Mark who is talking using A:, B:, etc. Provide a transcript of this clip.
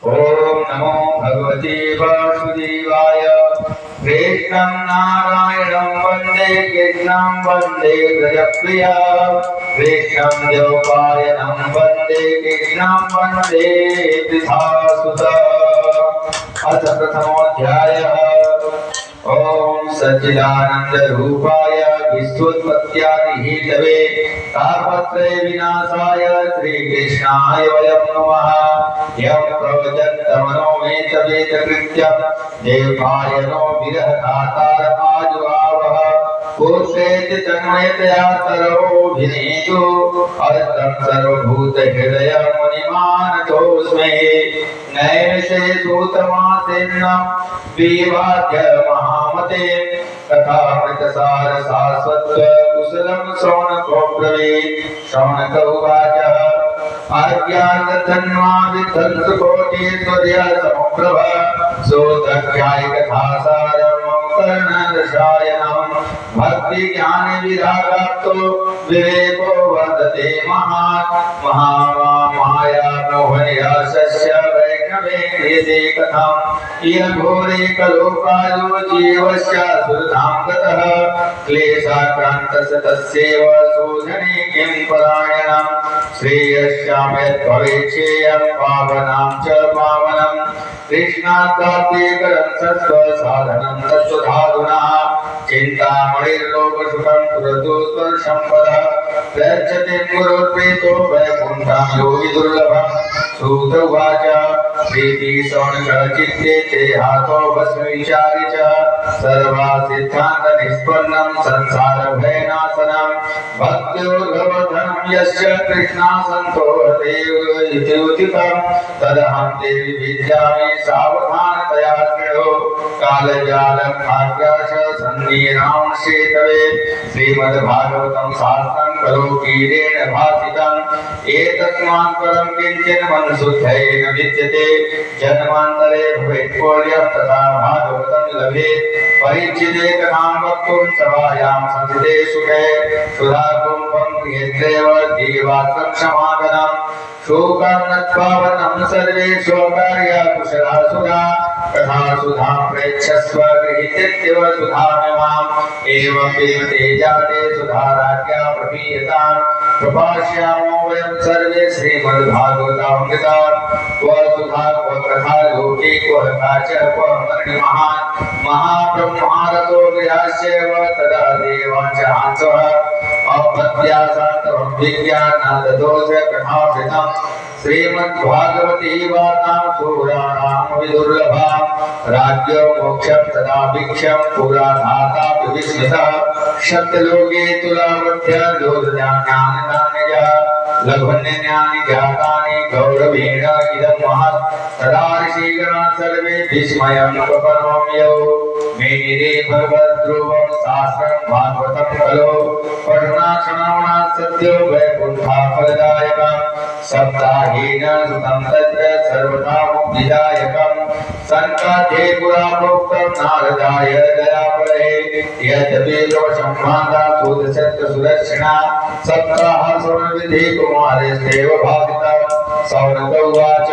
A: ओम नमो भगवते वासुदेवाय। कृष्णं नारायणं वन्दे कृष्णं वन्दे गजप्रिया। कृष्णं देवपायनं वन्दे कृष्णं वन्दे वृथासुत। अथ प्रथमोऽध्यायः। ओम सच्चिदानंद रूपाय विश्वोत्पत्त्यादिहेतवे तापत्रय विनाशाय श्री कृष्णाय वयं नमः। यं प्रवचन्तमनो मे तवेतकृत्यं देवायनो विरहकातर आजुआवः। कोसेति तन्मयतया तरोभिनेषु अस्तं सर्वभूतहृदयं मुनिमानतोऽस्मि। नैमिषे सूतमासेन्नं विवाद्य महामते कथामृतसार शाश्वत कुशलं श्रवणकोब्रवीत्। श्रवणक उवाच आज्ञातन्वा विध्वंसकोटिसूर्य समुप्रभ सोऽध्याय कथासारं कर्णरसायनं। भक्ति ज्ञान विरागाप्तो विवेको वर्धते महान्। महामाया मोहनिराशस्य वैष्णवे क्रियते कथम्। इह घोरे कलोकालो जीवस्य सुरतां गतः। क्लेशाक्रान्तस्य तस्यैव शोधने किं परायणम्। श्रेयस्यामयद्भवेच्छेयं पावनां च पावनं। कृष्णात्प्राप्तिकरं सत्त्वसाधनं तत्त्वधाधुना। चिन्तामणिर्लोकसुखं पुरतो स्पर्शम्पदः। गच्छति गुरुप्रीतो वैकुण्ठं योगी दुर्लभम्। सूत उवाच प्रीति श्रवणकचित्ते ते हातो भस्मविचारि च सर्वा सिद्धान्त निष्पन्नं संसारभयनाशनं। भक्त्योर्भवधनं यस्य कृष्णासन्तो देव इति उचितं तदहं देवि विद्यामि सावधानतया शृणु। कालजालभाग्याश सन्निरां शेतवे श्रीमद्भागवतं शास्त्रं खलु कीरेण भासितम्। एतस्मात् परं किञ्चिन् मनसुद्धेन विद्यते। जन्मान्तरे भवेत् पुण्यं तथा भागवतं लभेत्। परिच्छिदे कथां वक्तुं सभायां संस्थिते सुखे। सुधाकुम्भं गृहेत्रैव देवात्रं क्षमागणम्। शोकं नत्वावनं सर्वे स्वकार्यकुशलासुरा। कथा सुधां प्रेक्षस्व गृहीतेत्येव सुधामिमाम्। एवं विद्मते जाते सुधाराज्ञा प्रपीयताम्। प्रभाष्यामो वयं सर्वे श्रीमद्भागवतामृताम्। क्व सुधा क्व कथा लोके क्व कथा च क्व मरणिमहान्। महाब्रह्मारतो गृहास्यैव तदा देवांश हांसः। अपत्यासान्तवं विज्ञानाददोष कथामृतम्। श्रीमद्भागवती वार्तां पुराणां विदुर्लभाम्। राज्यो मोक्षं तदा भिक्षं पुरा धाता विस्मितः। सत्यलोके तुलावध्य लोकज्ञानान्यजा लघुन्यज्ञानि ज्ञातानि गौरवेण इदं महत्। तदा ऋषिगणाः सर्वे विस्मयं उपपन्नम्यो। मेनिरे भगवद्ध्रुवं शास्त्रं भागवतं खलु। पठनाश्रवणात् सत्यो वैकुण्ठफलदायकम्। सप्ताहेन सुतं तत्र सर्वथा मुक्तिदायकम्। सनकादे पुरा प्रोक्तं नारदाय दयापरे। यद्यपि लोकसंवादा सूतशतसुदर्शना सप्ताह श्रवणविधि कुमारेस्तेव भासितम्। सौनक उवाच